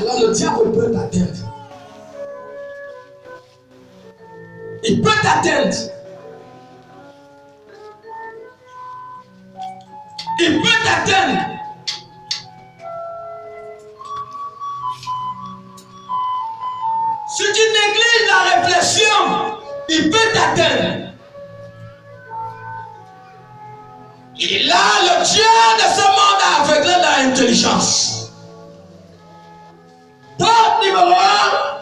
Alors le diable peut t'atteindre. Il peut t'atteindre. Il peut t'atteindre. Si tu négliges la réflexion, il peut t'atteindre. Et là, le Dieu de ce monde a aveuglé l'intelligence. Porte numéro 1,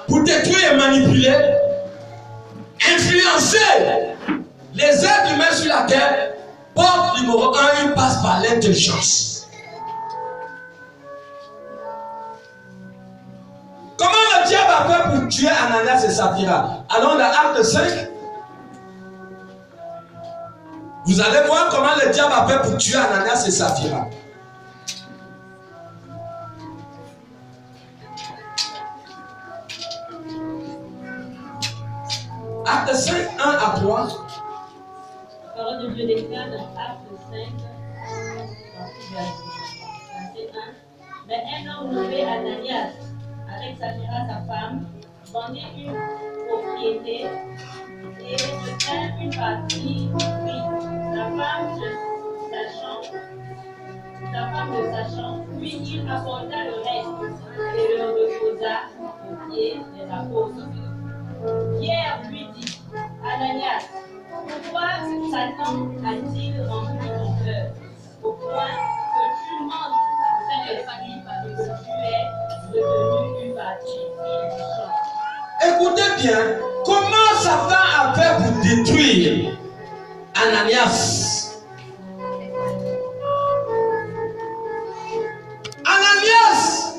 pour détruire et manipuler, influencer les êtres humains sur la terre. Porte numéro 1, il passe par l'intelligence. Comment le diable a fait pour tuer Ananias et Saphira? Allons dans Acte 5. Vous allez voir comment le diable a fait pour tuer Ananias et Saphira. Acte 5, 1 à 3. La parole de Dieu déclare dans Acte 5, verset 1. Mais un homme nommé Ananias, avec Saphira sa femme, vendit une propriété et retint une partie du prix. Sa femme le sachant, puis il apporta le reste et le reposa aux pieds des apôtres. Pierre lui dit, Ananias, pourquoi Satan a-t-il rempli ton cœur au point que tu mentes au Saint-Esprit parce que tu es retenu une partie du champ? Écoutez bien, comment Satan a fait pour détruire Ananias? Ananias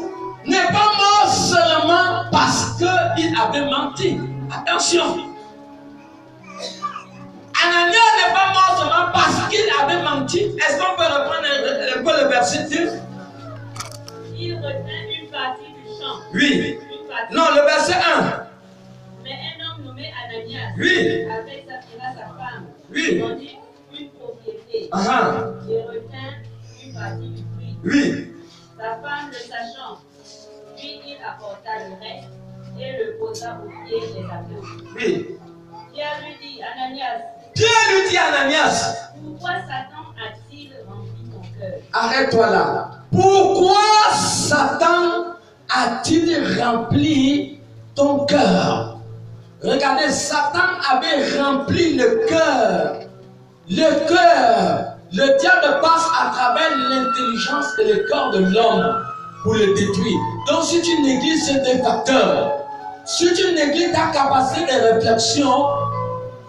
n'est pas mort seulement parce qu'il avait menti. Attention. Ananias n'est pas mort seulement parce qu'il avait menti. Est-ce qu'on peut reprendre un peu le verset 2? Il retint une partie du champ. Oui. Non, le verset 1. Mais un homme nommé Ananias, oui, avec Saphira sa femme, oui, vendit une propriété et retint une partie du prix. Oui. Sa femme le sachant, puis il apporta le reste et le posa aux pieds des apôtres. Oui. Pierre lui dit, Ananias. Pierre lui dit, Ananias. Pourquoi Satan a-t-il rempli ton cœur? Arrête-toi là. Pourquoi Satan a-t-il rempli ton cœur? Regardez, Satan avait rempli le cœur. Le cœur. Le diable passe à travers l'intelligence et le corps de l'homme pour le détruire. Donc si tu négliges ces deux facteurs, si tu négliges ta capacité de réflexion,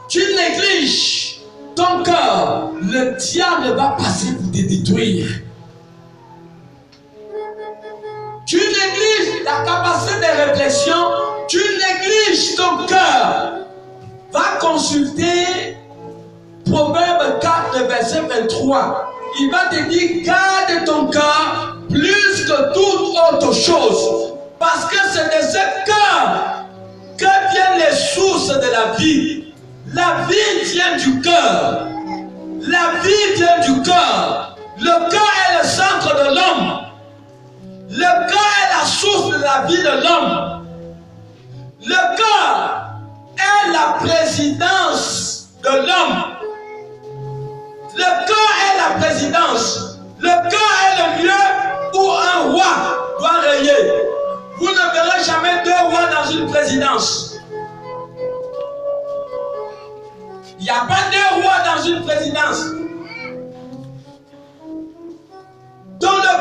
tu négliges ton cœur, le diable va passer pour te détruire. Tu négliges ta capacité de réflexion, tu négliges ton cœur. Va consulter Proverbe 4, verset 23. Il va te dire, garde ton cœur plus que toute autre chose. Parce que c'est de ce cœur que viennent les sources de la vie. La vie vient du cœur. La vie vient du cœur. Le cœur est le centre de l'homme. Le cœur est la source de la vie de l'homme. Le cœur est la présidence de l'homme. Le cœur est la présidence. Le cœur est le lieu où un roi doit régner. Vous ne verrez jamais deux rois dans une présidence. Il n'y a pas deux rois dans une présidence. Dans le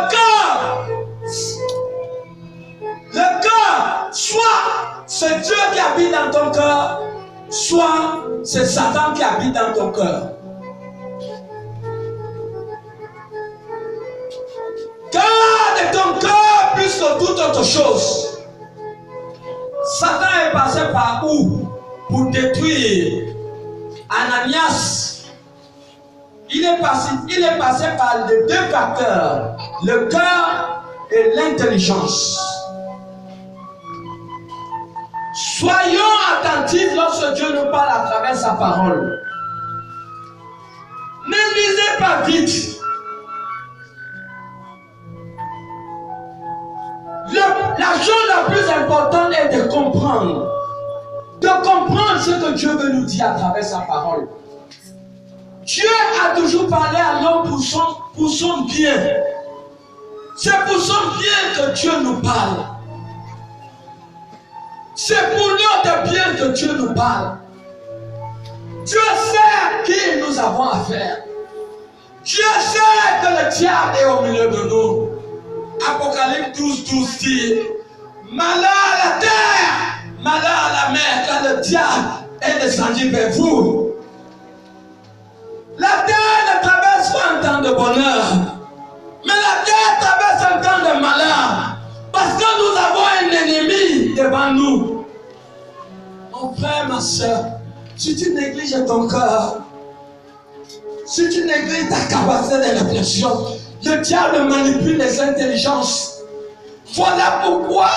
cœur, soit c'est Dieu qui habite dans ton cœur, soit c'est Satan qui habite dans ton cœur. Garde ton cœur plus que toute autre chose. Satan est passé par où pour détruire Ananias? Il est passé par les deux facteurs, le cœur et l'intelligence. Soyons attentifs lorsque Dieu nous parle à travers sa parole. Ne lisez pas vite. La chose la plus importante est de comprendre. De comprendre ce que Dieu veut nous dire à travers sa parole. Dieu a toujours parlé à l'homme pour son bien. C'est pour son bien que Dieu nous parle. C'est pour notre bien que Dieu nous parle. Dieu sait à qui nous avons affaire. Dieu sait que le diable est au milieu de nous. Apocalypse 12 dit, malheur à la terre, malheur à la mer, car le diable est descendu vers vous. La terre ne traverse pas un temps de bonheur, mais la terre traverse un temps de malheur, parce que nous avons un ennemi devant nous. Mon frère, ma soeur, si tu négliges ton cœur, si tu négliges ta capacité de réflexion, le diable manipule les intelligences. Voilà pourquoi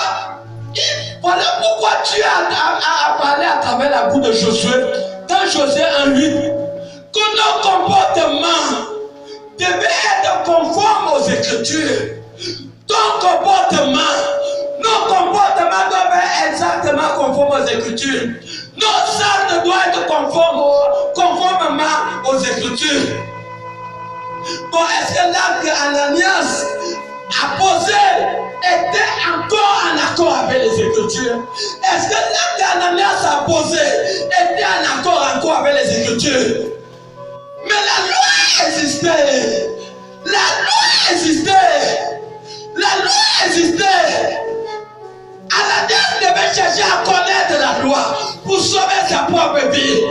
Dieu a parlé à travers la bouche de Josué, dans Josué 1:8, que nos comportements devaient être conformes aux Écritures. Nos comportements doivent être exactement conformes aux Écritures. Nos actes doivent être conformément aux Écritures. Bon, est-ce que l'acte qu'Ananias a posé était encore en accord avec les Écritures? Est-ce que l'acte qu'Ananias a posé était en accord encore avec les Écritures? Mais la loi existait. La loi existait. La loi existait. Ananias devait chercher à connaître la loi pour sauver sa propre vie.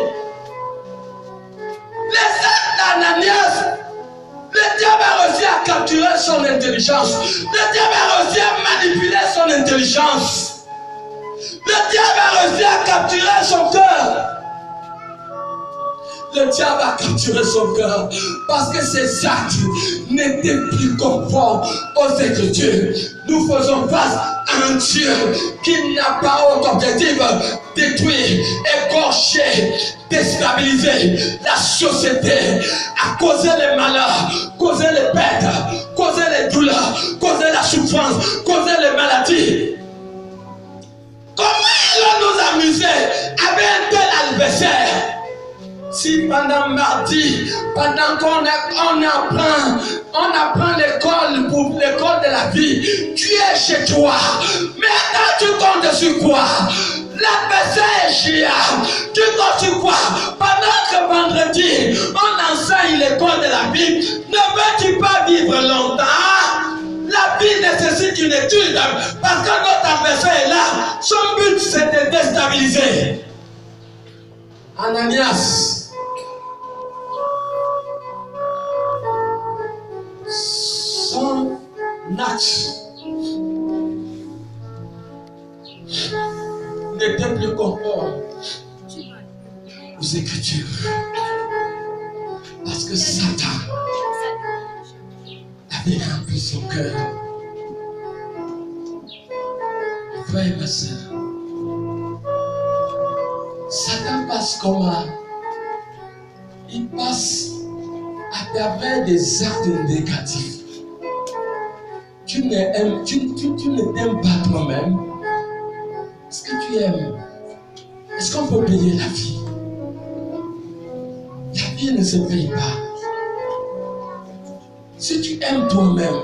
Les actes d'Ananias, le diable a réussi à capturer son intelligence. Le diable a réussi à manipuler son intelligence. Le diable a réussi à capturer son cœur. Le diable a capturé son cœur parce que ses actes n'étaient plus conformes aux Écritures. Nous faisons face à un Dieu qui n'a pas autre objectif détruire, écorcher, déstabiliser la société, à causer les malheurs, causer les pertes, causer les douleurs, causer la souffrance, causer les maladies. Comment allons nous amuser avec un tel adversaire? Si pendant mardi, pendant qu'on apprend l'école pour l'école de la vie, tu es chez toi. Maintenant tu comptes sur quoi? L'adversaire est géant. Tu comptes sur quoi? Pendant que vendredi, on enseigne l'école de la vie, ne veux-tu pas vivre longtemps? La vie nécessite une étude parce que notre adversaire est là. Son but c'est de déstabiliser. Ananias, son acte n'était plus conforme aux Écritures. Parce que Satan avait rempli son cœur. Frère et ma soeur, Satan passe comment? Il passe à travers des actes négatifs. Tu ne t'aimes pas toi-même. Est-ce que tu aimes? Est-ce qu'on peut payer la vie? La vie ne se paye pas. Si tu aimes toi-même,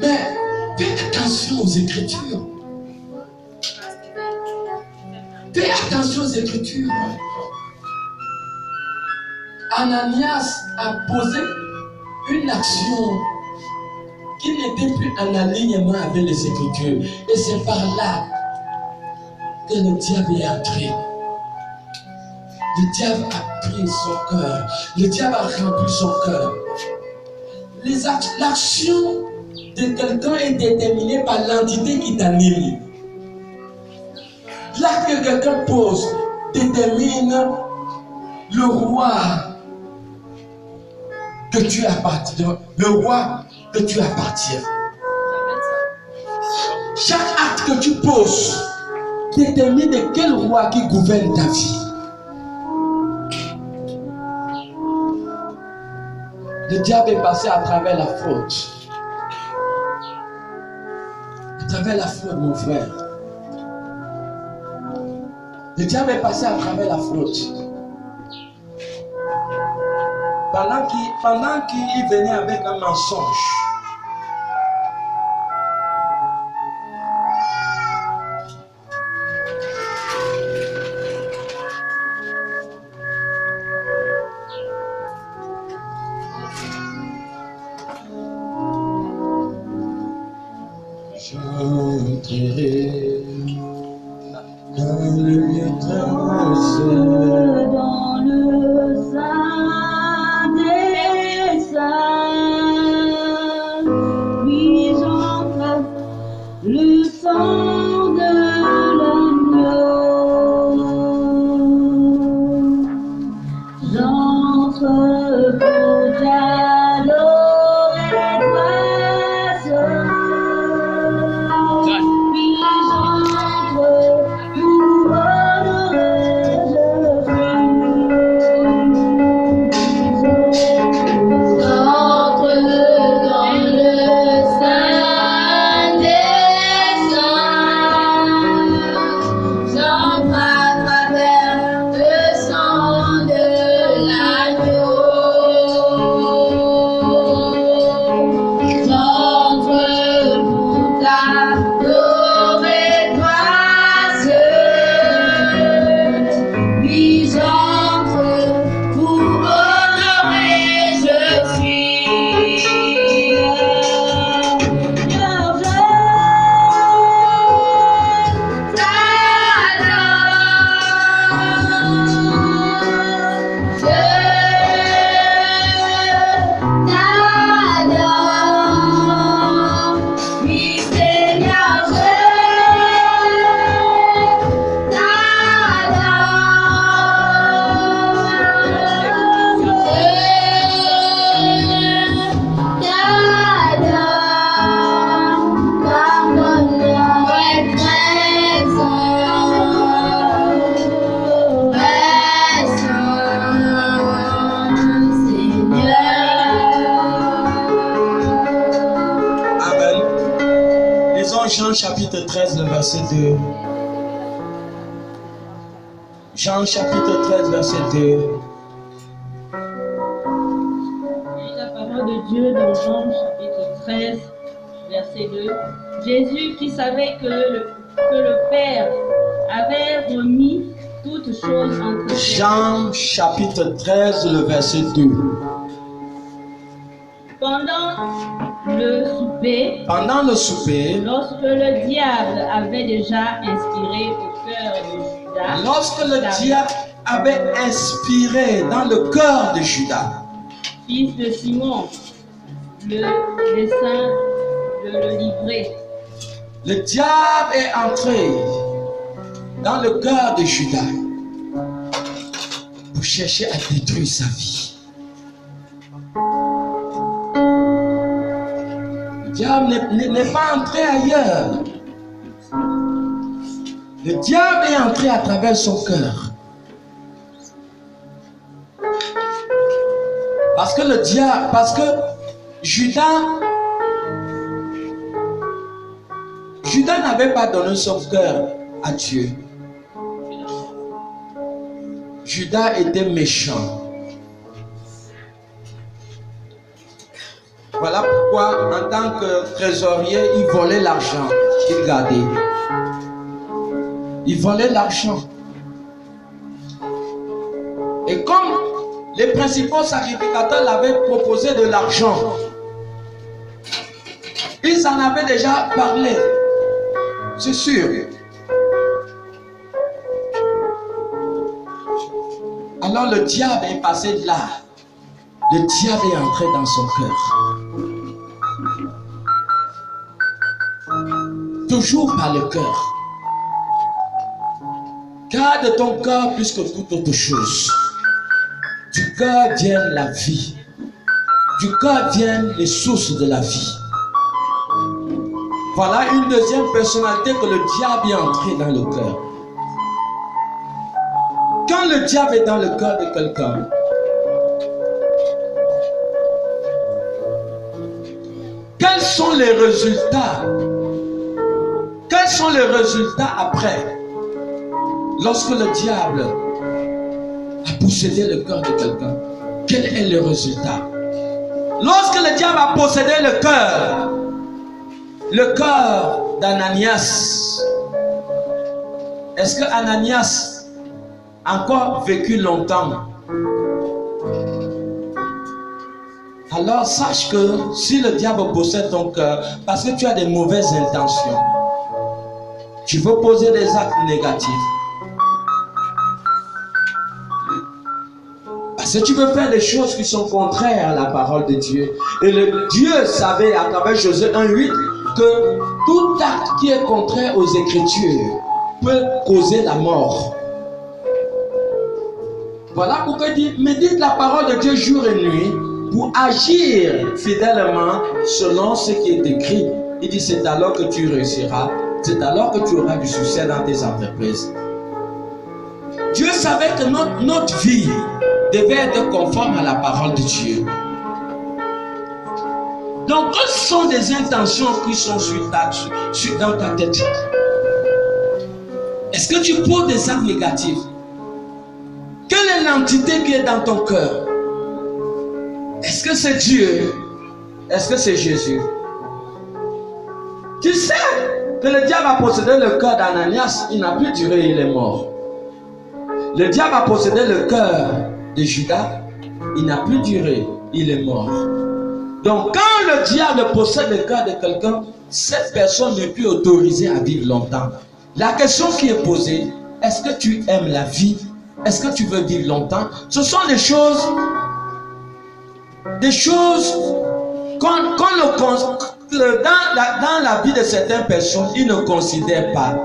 mais fais attention aux Écritures. Fais attention aux Écritures. Ananias a posé une action qui n'était plus en alignement avec les Écritures. Et c'est par là que le diable est entré. Le diable a pris son cœur. Le diable a rempli son cœur. L'action de quelqu'un est déterminée par l'entité qui t'anime. L'acte que quelqu'un pose détermine le roi que tu appartiens, le roi que tu appartiens. Chaque acte que tu poses détermine de quel roi qui gouverne ta vie. Le diable est passé à travers la faute. travers la fraude, mon frère. Le diable est passé à travers la fraude. Pendant qu'il venait avec un mensonge, j'entrerai dans le lieu très saint, dans le sein des saints, puis j'entre le sang de l'agneau. J'entre pour t'adorer, toi seul. Puis j'entre pour honorer, je j'entre dans le sein des saints. J'entre à travers le sang de l'agneau. J'entre pour t'adorer, toi seul. Puis j'entre pour honorer, je suis. Car je t'adore, oui Seigneur, je Amen. Lisons Jean chapitre 13, le verset 2. Jean chapitre 13, verset 2. Et la parole de Dieu dans Jean chapitre 13, verset 2. Jésus qui savait que le Père avait remis toutes choses entre ses mains. Jean chapitre 13, le verset 2. Pendant le souper, lorsque le diable avait déjà inspiré au cœur de Judas, Lorsque le diable avait inspiré dans le cœur de Judas, fils de Simon, le dessein de le livrer. le diable est entré dans le cœur de Judas pour chercher à détruire sa vie. Le diable n'est pas entré ailleurs. Le diable est entré à travers son cœur. Parce que Judas n'avait pas donné son cœur à Dieu. Judas était méchant. Voilà pourquoi, en tant que trésorier, il volait l'argent qu'il gardait. Il volait l'argent. Et comme les principaux sacrificateurs l'avaient proposé de l'argent, ils en avaient déjà parlé. C'est sûr. Alors le diable est passé là. Le diable est entré dans son cœur. Toujours par le cœur. Garde ton cœur plus que toute autre chose. Du cœur vient la vie. Du cœur viennent les sources de la vie. Voilà une deuxième personnalité que le diable est entré dans le cœur. Quand le diable est dans le cœur de quelqu'un, quels sont les résultats sont les résultats après? Lorsque le diable a possédé le cœur de quelqu'un, quel est le résultat? Lorsque le diable a possédé le cœur d'Ananias, est-ce que Ananias a encore vécu longtemps? Alors sache que si le diable possède ton cœur, parce que tu as des mauvaises intentions, tu veux poser des actes négatifs, parce que tu veux faire des choses qui sont contraires à la parole de Dieu. Et le Dieu savait à travers Josué 1:8 que tout acte qui est contraire aux Écritures peut causer la mort. Voilà pourquoi il dit, médite la parole de Dieu jour et nuit pour agir fidèlement selon ce qui est écrit. Il dit, c'est alors que tu réussiras, c'est alors que tu auras du succès dans tes entreprises. Dieu savait que notre vie devait être conforme à la parole de Dieu. Donc, quelles sont les intentions qui sont dans ta tête? Est-ce que tu poses des actes négatifs? Quelle est l'entité qui est dans ton cœur? Est-ce que c'est Dieu? Est-ce que c'est Jésus? Tu sais que le diable a possédé le cœur d'Ananias, il n'a plus duré, il est mort. Le diable a possédé le cœur de Judas, il n'a plus duré, il est mort. Donc quand le diable possède le cœur de quelqu'un, cette personne n'est plus autorisée à vivre longtemps. La question qui est posée, est-ce que tu aimes la vie? Est-ce que tu veux vivre longtemps? Ce sont des choses dans la vie de certaines personnes, ils ne considèrent pas.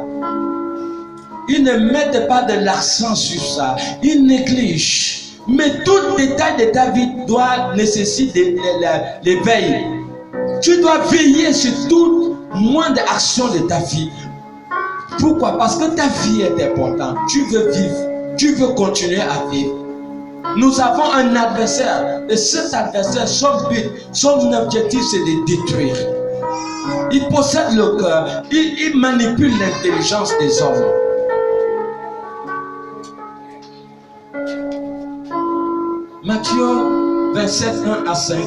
Ils ne mettent pas de l'accent sur ça. Ils négligent. Mais tout détail de ta vie nécessite l'éveil. Tu dois veiller sur toute moindre action de ta vie. Pourquoi? Parce que ta vie est importante. Tu veux vivre. Tu veux continuer à vivre. Nous avons un adversaire. Et cet adversaire, son but, son objectif, c'est de détruire. Il possède le cœur. Il manipule l'intelligence des hommes. Matthieu 27, 1 à 5.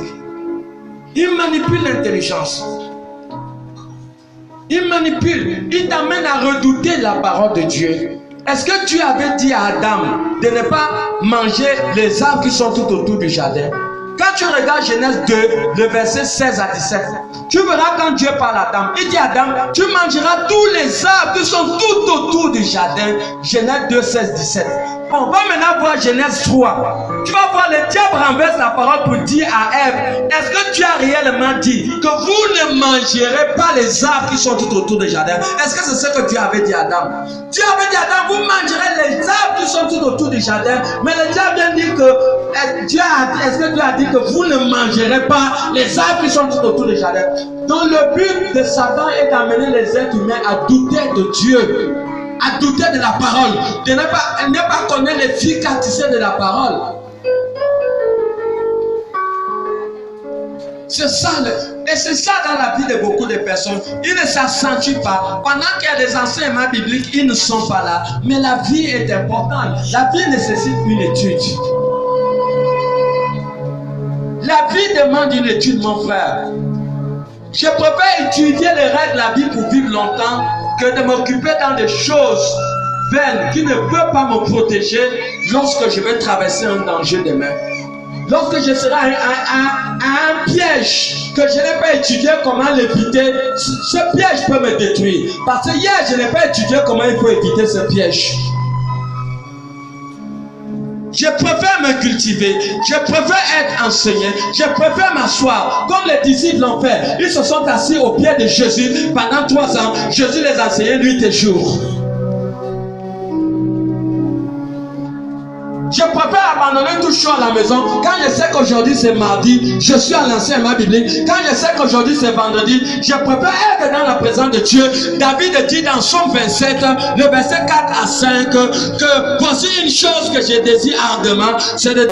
Il manipule l'intelligence. Il manipule. Il t'amène à redouter la parole de Dieu. Est-ce que Dieu avait dit à Adam de ne pas manger les arbres qui sont tout autour du jardin? Quand tu regardes Genèse 2, le verset 16 à 17, tu verras quand Dieu parle à Adam. Il dit à Adam, tu mangeras tous les arbres qui sont tout autour du jardin. Genèse 2, 16, 17. On va maintenant voir Genèse 3. Tu vas voir, le diable renverse la parole pour dire à Ève, est-ce que tu as réellement dit que vous ne mangerez pas les arbres qui sont tout autour du jardin? Est-ce que c'est ce que Dieu avait dit à Adam? Dieu avait dit à Adam, vous mangerez les arbres qui sont tout autour du jardin. Mais le diable vient dire que, est-ce que Dieu a dit que vous ne mangerez pas les arbres qui sont tout autour du jardin? Donc le but de Satan est d'amener les êtres humains à douter de Dieu, à douter de la parole, de ne pas connaître l'efficacité de la parole. C'est ça, et c'est ça dans la vie de beaucoup de personnes. Ils ne s'accentuent pas. Pendant qu'il y a des enseignements bibliques, ils ne sont pas là. Mais la vie est importante. La vie nécessite une étude. La vie demande une étude, mon frère. Je préfère étudier les règles de la vie pour vivre longtemps que de m'occuper dans des choses vaines qui ne peuvent pas me protéger lorsque je vais traverser un danger demain. Lorsque je serai à un piège que je n'ai pas étudié comment l'éviter, ce piège peut me détruire. Parce que hier, je n'ai pas étudié comment il faut éviter ce piège. Je préfère me cultiver, je préfère être enseigné, je préfère m'asseoir comme les disciples l'ont fait. Ils se sont assis au pied de Jésus pendant 3 ans. Jésus les enseignait nuit et jour. Je préfère abandonner tout chaud à la maison. Quand je sais qu'aujourd'hui c'est mardi, je suis à l'enseignement biblique. Quand je sais qu'aujourd'hui c'est vendredi, je préfère être dans la présence de Dieu. David dit dans Psaume 27, le verset 4 à 5, que voici une chose que je désire ardemment, c'est de